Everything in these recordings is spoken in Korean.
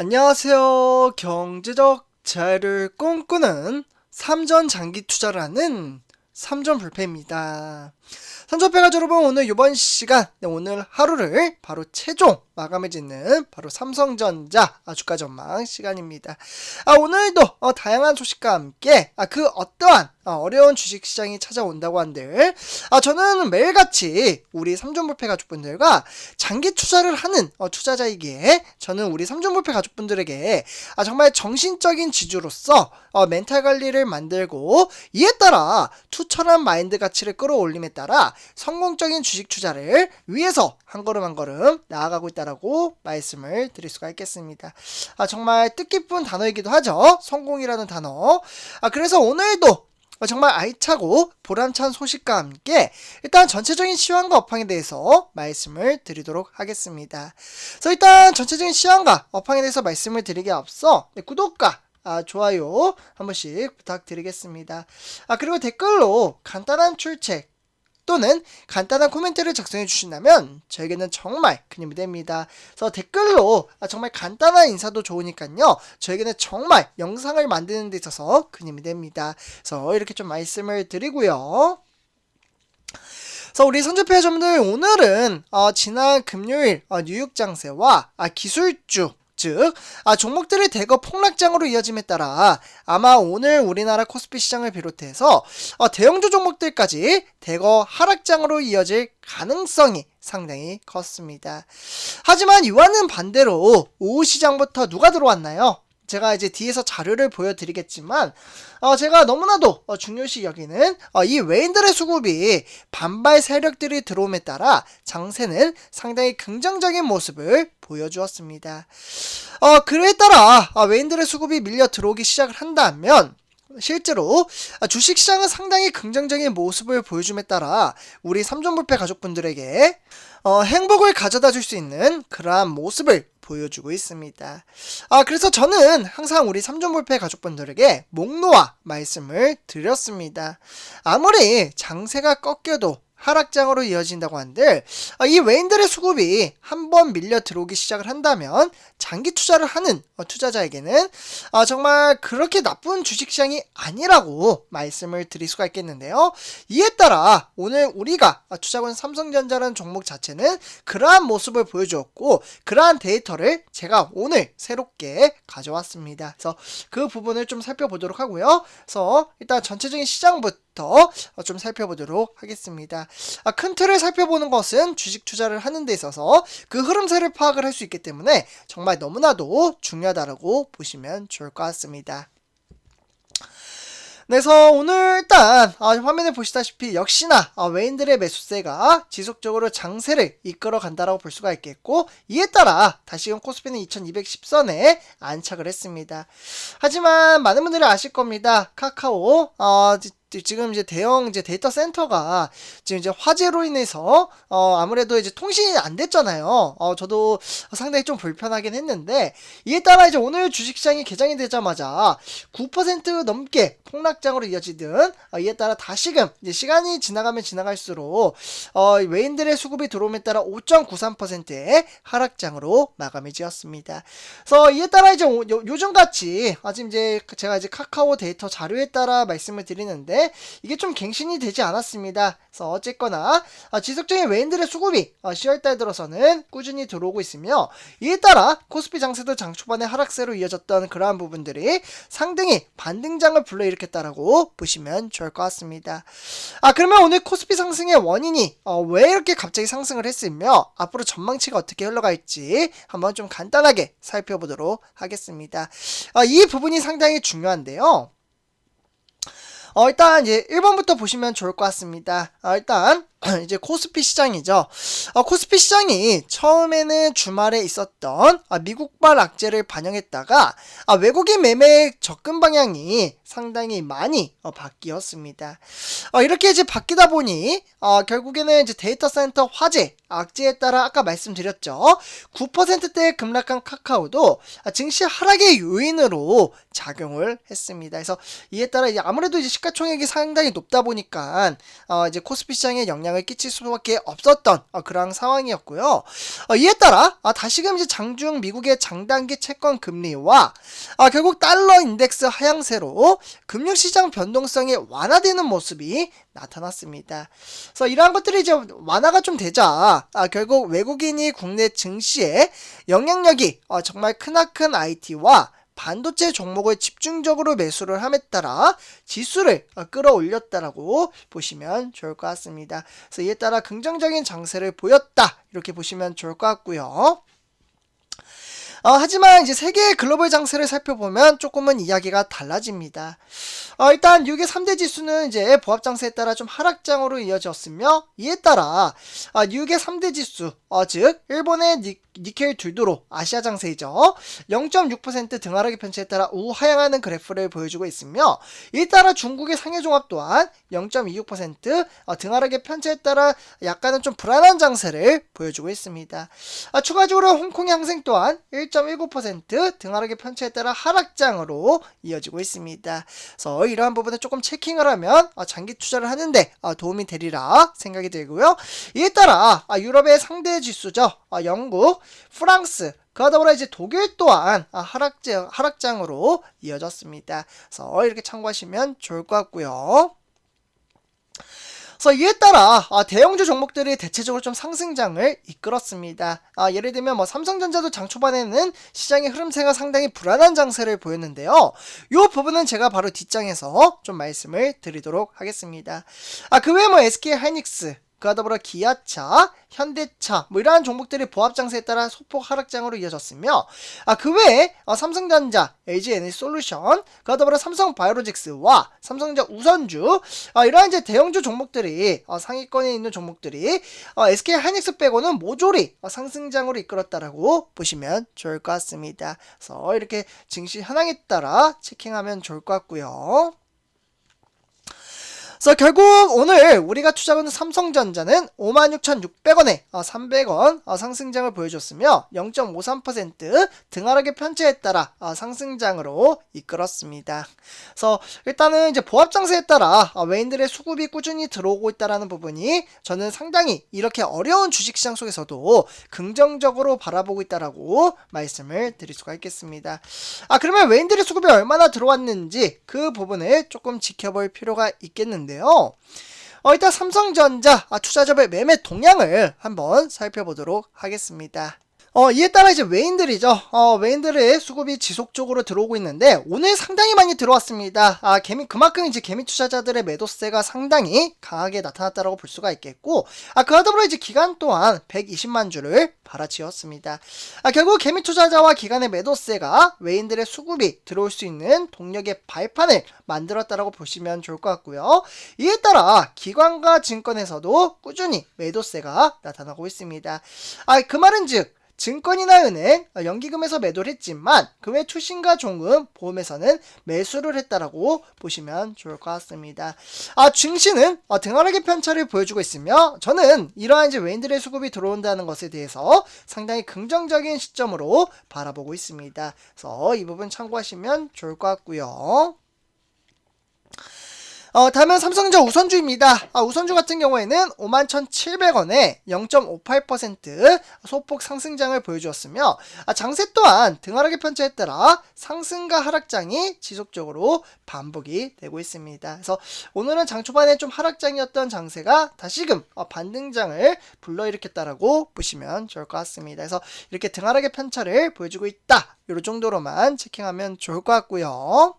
안녕하세요. 경제적 자유를 꿈꾸는 삼전 장기 투자를 하는 삼전불패입니다. 삼전패가 여러분, 오늘 이번 시간, 오늘 하루를 바로 최종 마감해 짓는 바로 삼성전자 주가 전망 시간입니다. 오늘도 다양한 소식과 함께 그 어떠한 어려운 주식시장이 찾아온다고 한들 저는 매일같이 우리 삼전불패 가족분들과 장기 투자를 하는 투자자이기에 저는 우리 삼전불패 가족분들에게 정말 정신적인 지주로서 멘탈 관리를 만들고, 이에 따라 투철한 마인드 가치를 끌어올림에 따라 성공적인 주식 투자를 위해서 한 걸음 한 걸음 나아가고 있다라고 말씀을 드릴 수가 있겠습니다. 정말 뜻깊은 단어이기도 하죠. 성공이라는 단어. 그래서 오늘도 정말 알차고 보람찬 소식과 함께 일단 전체적인 시황과 업황에 대해서 말씀을 드리도록 하겠습니다. 그래서 일단 전체적인 시황과 업황에 대해서 말씀을 드리기에 앞서 구독과 좋아요 한 번씩 부탁드리겠습니다. 그리고 댓글로 간단한 출첵 또는 간단한 코멘트를 작성해 주신다면 저에게는 정말 큰 힘이 됩니다. 그래서 댓글로 정말 간단한 인사도 좋으니까요, 저에게는 정말 영상을 만드는 데 있어서 큰 힘이 됩니다. 그래서 이렇게 좀 말씀을 드리고요. 그래서 우리 선주패 여러분들, 오늘은 지난 금요일 뉴욕 장세와 기술주, 즉 종목들이 대거 폭락장으로 이어짐에 따라 아마 오늘 우리나라 코스피 시장을 비롯해서 대형주 종목들까지 대거 하락장으로 이어질 가능성이 상당히 컸습니다. 하지만 이와는 반대로 오후 시장부터 누가 들어왔나요? 제가 이제 뒤에서 자료를 보여드리겠지만 제가 너무나도 중요시 여기는 이 외인들의 수급이 반발 세력들이 들어옴에 따라 장세는 상당히 긍정적인 모습을 보여주었습니다. 그에 따라 외인들의 수급이 밀려 들어오기 시작을 한다면 실제로 주식시장은 상당히 긍정적인 모습을 보여줌에 따라 우리 삼전불패 가족분들에게 행복을 가져다 줄 수 있는 그러한 모습을 보여주고 있습니다. 그래서 저는 항상 우리 삼전불패 가족분들에게 목 놓아 말씀을 드렸습니다. 아무리 장세가 꺾여도 하락장으로 이어진다고 한들 이 외인들의 수급이 한번 밀려 들어오기 시작을 한다면 장기 투자를 하는 투자자에게는 정말 그렇게 나쁜 주식시장이 아니라고 말씀을 드릴 수가 있겠는데요. 이에 따라 오늘 우리가 투자권 삼성전자라는 종목 자체는 그러한 모습을 보여주었고, 그러한 데이터를 제가 오늘 새롭게 가져왔습니다. 그래서 그 부분을 좀 살펴보도록 하고요. 그래서 일단 전체적인 시장부터 좀 살펴보도록 하겠습니다. 큰 틀을 살펴보는 것은 주식 투자를 하는 데 있어서 그 흐름세를 파악을 할 수 있기 때문에 정말 너무나도 중요하다고 보시면 좋을 것 같습니다. 그래서 오늘 일단 화면에 보시다시피 역시나 외인들의 매수세가 지속적으로 장세를 이끌어 간다라고 볼 수가 있겠고, 이에 따라 다시금 코스피는 2210선에 안착을 했습니다. 하지만 많은 분들이 아실 겁니다. 카카오 지금 이제 대형 데이터 센터가 지금 이제 화재로 인해서 아무래도 이제 통신이 안 됐잖아요. 저도 상당히 좀 불편하긴 했는데, 이에 따라 이제 오늘 주식시장이 개장이 되자마자 9% 넘게 폭락장으로 이어지든, 이에 따라 다시금 이제 시간이 지나가면 지나갈수록 외인들의 수급이 들어옴에 따라 5.93%의 하락장으로 마감이 지었습니다. 그래서 이에 따라 이제 요즘같이 지금 이제 제가 이제 카카오 데이터 자료에 따라 말씀을 드리는데, 이게 좀 갱신이 되지 않았습니다. 그래서 어쨌거나 지속적인 외인들의 수급이 10월달 들어서는 꾸준히 들어오고 있으며, 이에 따라 코스피 장세도 장 초반에 하락세로 이어졌던 그러한 부분들이 상당히 반등장을 불러일으켰다라고 보시면 좋을 것 같습니다. 그러면 오늘 코스피 상승의 원인이 왜 이렇게 갑자기 상승을 했으며 앞으로 전망치가 어떻게 흘러갈지 한번 좀 간단하게 살펴보도록 하겠습니다. 이 부분이 상당히 중요한데요. 일단 이제 1번부터 보시면 좋을 것 같습니다. 일단 이제 코스피 시장이죠. 코스피 시장이 처음에는 주말에 있었던 미국발 악재를 반영했다가 외국인 매매 접근 방향이 상당히 많이 바뀌었습니다. 이렇게 이제 바뀌다 보니 결국에는 이제 데이터 센터 화재 악재에 따라 아까 말씀드렸죠. 9%대 급락한 카카오도 증시 하락의 요인으로 작용을 했습니다. 그래서 이에 따라 이제 아무래도 이제 시가총액이 상당히 높다 보니까 이제 코스피 시장에 영향 영향을 끼칠 수밖에 없었던 그런 상황이었고요. 이에 따라 다시금 이제 장중 미국의 장단기 채권 금리와 결국 달러 인덱스 하향세로 금융시장 변동성이 완화되는 모습이 나타났습니다. 그래서 이러한 것들이 이제 완화가 좀 되자 결국 외국인이 국내 증시에 영향력이 정말 크나큰 IT와 반도체 종목을 집중적으로 매수를 함에 따라 지수를 끌어올렸다라고 보시면 좋을 것 같습니다. 그래서 이에 따라 긍정적인 장세를 보였다 이렇게 보시면 좋을 것 같고요. 하지만 이제 세계의 글로벌 장세를 살펴보면 조금은 이야기가 달라집니다. 일단 6의 3대 지수는 이제 보합 장세에 따라 좀 하락장으로 이어졌으며 이에 따라 6의 3대 지수, 즉 일본의 니켈 듀드로 아시아 장세이죠. 0.6% 등하락의 편차에 따라 우하향하는 그래프를 보여주고 있으며 이에 따라 중국의 상해종합 또한 0.26% 등하락의 편차에 따라 약간은 좀 불안한 장세를 보여주고 있습니다. 추가적으로 홍콩의 항생 또한 1.19% 등하락의 편차에 따라 하락장으로 이어지고 있습니다. 그래서 이러한 부분에 조금 체킹을 하면 장기 투자를 하는데 도움이 되리라 생각이 들고요. 이에 따라 유럽의 상대 지수죠. 영국, 프랑스, 그와 더불어 이제 독일 또한 하락장으로 이어졌습니다. 그래서 이렇게 참고하시면 좋을 것 같고요. 그래서 이에 따라 대형주 종목들이 대체적으로 좀 상승장을 이끌었습니다. 예를 들면 뭐 삼성전자도 장 초반에는 시장의 흐름세가 상당히 불안한 장세를 보였는데요. 이 부분은 제가 바로 뒷장에서 좀 말씀을 드리도록 하겠습니다. 그 외에 뭐 SK하이닉스, 그와 더불어 기아차, 현대차 뭐 이러한 종목들이 보합 장세에 따라 소폭 하락장으로 이어졌으며 그 외에 삼성전자, LG에너지솔루션, 그와 더불어 삼성바이오로직스와 삼성전자 우선주 이러한 이제 대형주 종목들이 상위권에 있는 종목들이 SK하이닉스 빼고는 모조리 상승장으로 이끌었다라고 보시면 좋을 것 같습니다. 그래서 이렇게 증시 현황에 따라 체킹하면 좋을 것 같고요. 그래서 결국 오늘 우리가 투자하는 삼성전자는 56,600원에 300원 상승장을 보여줬으며 0.53% 등하락의 편차에 따라 상승장으로 이끌었습니다. 그래서 일단은 이제 보합 장세에 따라 외인들의 수급이 꾸준히 들어오고 있다는 부분이 저는 상당히 이렇게 어려운 주식시장 속에서도 긍정적으로 바라보고 있다라고 말씀을 드릴 수가 있겠습니다. 그러면 외인들의 수급이 얼마나 들어왔는지 그 부분을 조금 지켜볼 필요가 있겠는데요. 일단 삼성전자 투자자별 매매 동향을 한번 살펴보도록 하겠습니다. 이에 따라 이제 외인들이죠. 외인들의 수급이 지속적으로 들어오고 있는데 오늘 상당히 많이 들어왔습니다. 그만큼 이제 개미 투자자들의 매도세가 상당히 강하게 나타났다고 볼 수가 있겠고, 그와 더불어 이제 기간 또한 120만 주를 받아치웠습니다. 결국 개미 투자자와 기관의 매도세가 외인들의 수급이 들어올 수 있는 동력의 발판을 만들었다고 보시면 좋을 것 같고요. 이에 따라 기관과 증권에서도 꾸준히 매도세가 나타나고 있습니다. 그 말은즉 증권이나 은행, 연기금에서 매도를 했지만 그 외 투신과 종금, 보험에서는 매수를 했다라고 보시면 좋을 것 같습니다. 증시는 등하락의 편차를 보여주고 있으며 저는 이러한 이제 외인들의 수급이 들어온다는 것에 대해서 상당히 긍정적인 시점으로 바라보고 있습니다. 그래서 이 부분 참고하시면 좋을 것 같고요. 다음은 삼성전자 우선주입니다. 우선주 같은 경우에는 51,700원에 0.58% 소폭 상승장을 보여주었으며 장세 또한 등하락의 편차에 따라 상승과 하락장이 지속적으로 반복이 되고 있습니다. 그래서 오늘은 장 초반에 좀 하락장이었던 장세가 다시금 반등장을 불러일으켰다라고 보시면 좋을 것 같습니다. 그래서 이렇게 등하락의 편차를 보여주고 있다. 이 정도로만 체킹하면 좋을 것 같고요.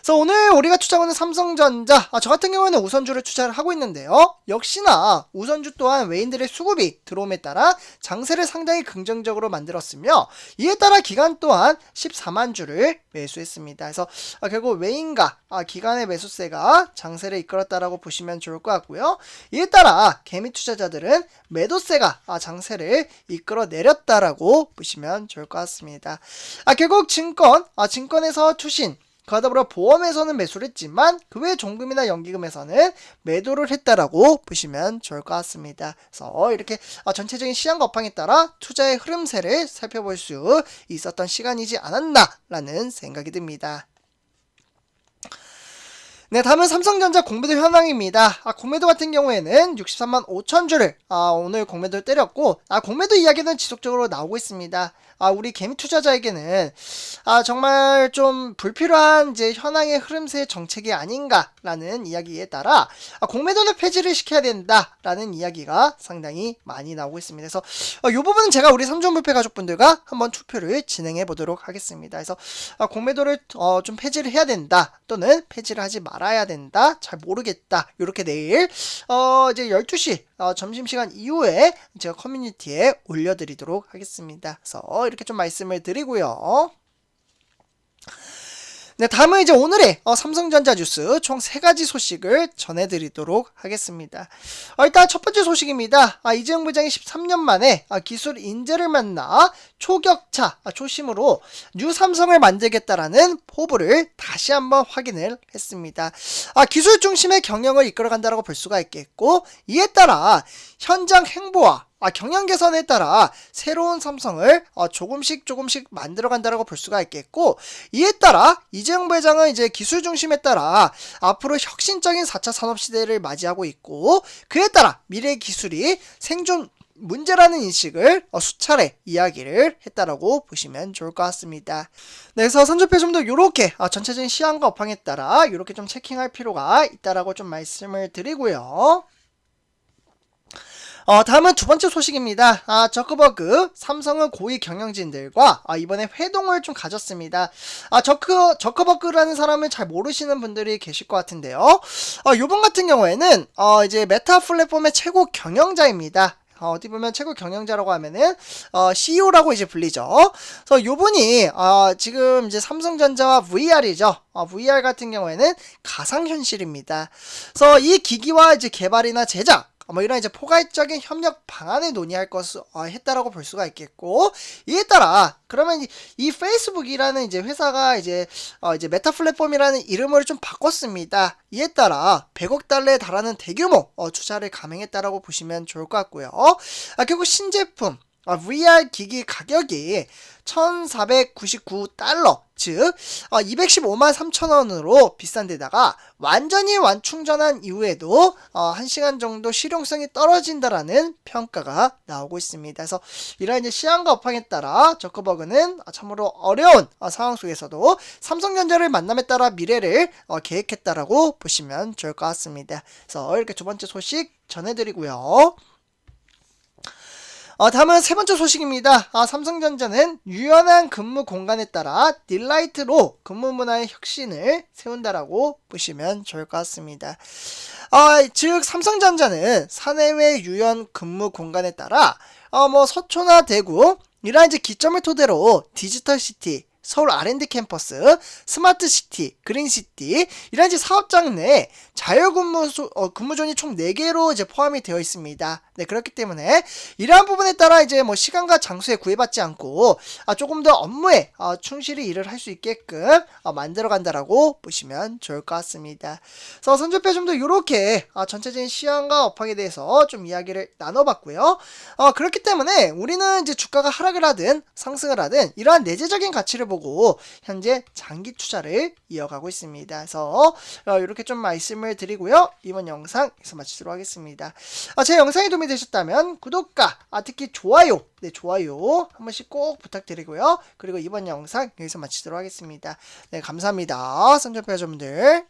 그래서 오늘 우리가 투자하는 삼성전자, 저 같은 경우는 우선주를 투자를 하고 있는데요. 역시나 우선주 또한 외인들의 수급이 들어옴에 따라 장세를 상당히 긍정적으로 만들었으며 이에 따라 기간 또한 14만 주를 매수했습니다. 그래서 결국 외인과 기관의 매수세가 장세를 이끌었다라고 보시면 좋을 것 같고요. 이에 따라 개미 투자자들은 매도세가 장세를 이끌어내렸다라고 보시면 좋을 것 같습니다. 결국 증권에서 투신, 그와 더불어 보험에서는 매수를 했지만 그 외 종금이나 연기금에서는 매도를 했다라고 보시면 좋을 것 같습니다. 그래서 이렇게 전체적인 시장 업황에 따라 투자의 흐름세를 살펴볼 수 있었던 시간이지 않았나라는 생각이 듭니다. 네, 다음은 삼성전자 공매도 현황입니다. 공매도 같은 경우에는 63만 5천 주를 오늘 공매도를 때렸고, 공매도 이야기는 지속적으로 나오고 있습니다. 우리 개미 투자자에게는 정말 좀 불필요한 이제 현황의 흐름세 정책이 아닌가라는 이야기에 따라 공매도는 폐지를 시켜야 된다라는 이야기가 상당히 많이 나오고 있습니다. 그래서 이 부분은 제가 우리 삼성불패 가족분들과 한번 투표를 진행해 보도록 하겠습니다. 그래서 공매도를 좀 폐지를 해야 된다 또는 폐지를 하지 말아야 된다, 잘 모르겠다, 이렇게 내일 이제 12시 점심시간 이후에 제가 커뮤니티에 올려드리도록 하겠습니다. 그래서 이렇게 좀 말씀을 드리고요. 네, 다음은 이제 오늘의 삼성전자 뉴스 총 3가지 소식을 전해드리도록 하겠습니다. 일단 첫 번째 소식입니다. 이재용 부장이 13년 만에 기술 인재를 만나 초격차, 초심으로 뉴 삼성을 만들겠다라는 포부를 다시 한번 확인을 했습니다. 기술 중심의 경영을 이끌어간다고 볼 수가 있겠고, 이에 따라 현장 행보와 경영 개선에 따라 새로운 삼성을 조금씩 만들어간다고 볼 수가 있겠고, 이에 따라 이재용 부회장은 이제 기술 중심에 따라 앞으로 혁신적인 4차 산업시대를 맞이하고 있고, 그에 따라 미래 기술이 생존 문제라는 인식을 수차례 이야기를 했다라고 보시면 좋을 것 같습니다. 네, 그래서 선조표 좀 더 요렇게 전체적인 시황과 업황에 따라 요렇게 좀 체킹할 필요가 있다라고 좀 말씀을 드리고요. 다음은 두 번째 소식입니다. 저크버그 삼성의 고위 경영진들과 이번에 회동을 좀 가졌습니다. 저크버그라는 사람을 잘 모르시는 분들이 계실 것 같은데요. 요번 같은 경우에는 이제 메타 플랫폼의 최고 경영자입니다. 어디 보면 최고 경영자라고 하면은 CEO라고 이제 불리죠. 그래서 요분이 지금 이제 삼성전자와 VR이죠. VR 같은 경우에는 가상현실입니다. 그래서 이 기기와 이제 개발이나 제작, 이런 이제 포괄적인 협력 방안을 논의할 것을 했다라고 볼 수가 있겠고, 이에 따라 그러면 이 페이스북이라는 이제 회사가 이제 메타 플랫폼이라는 이름을 좀 바꿨습니다. 이에 따라 100억 달러에 달하는 대규모 투자를 감행했다라고 보시면 좋을 것 같고요. 결국 신제품 VR 기기 가격이 1,499달러, 즉 215만 3천원으로 비싼 데다가 완전히 완충전한 이후에도 1시간 정도 실용성이 떨어진다라는 평가가 나오고 있습니다. 그래서 이러한 이제 시황과 업황에 따라 저커버그는 참으로 어려운 상황 속에서도 삼성전자를 만남에 따라 미래를 계획했다라고 보시면 좋을 것 같습니다. 그래서 이렇게 두 번째 소식 전해드리고요. 다음은 세 번째 소식입니다. 삼성전자는 유연한 근무 공간에 따라 딜라이트로 근무 문화의 혁신을 세운다라고 보시면 좋을 것 같습니다. 즉 삼성전자는 사내외 유연 근무 공간에 따라 서초나 대구 이러한 이제 기점을 토대로 디지털시티, 서울 R&D 캠퍼스, 스마트시티, 그린시티 이런 이제 사업장 내 근무존이 총 4개로 이제 포함이 되어 있습니다. 네, 그렇기 때문에 이러한 부분에 따라 이제 장소에 구애받지 않고 조금 더 업무에 충실히 일을 할 수 있게끔 만들어 간다라고 보시면 좋을 것 같습니다. 그래서 선조표 좀 더 이렇게 전체적인 시황과 업황에 대해서 좀 이야기를 나눠봤고요. 그렇기 때문에 우리는 이제 주가가 하락을 하든 상승을 하든 이러한 내재적인 가치를 보고 현재 장기 투자를 이어가고 있습니다. 그래서 이렇게 좀 말씀을 드리고요. 이번 영상 여기서 마치도록 하겠습니다. 제 영상이 도움이 되셨다면 구독과 특히 좋아요, 좋아요 한 번씩 꼭 부탁드리고요. 그리고 이번 영상 여기서 마치도록 하겠습니다. 네, 감사합니다. 선전표 여러분들.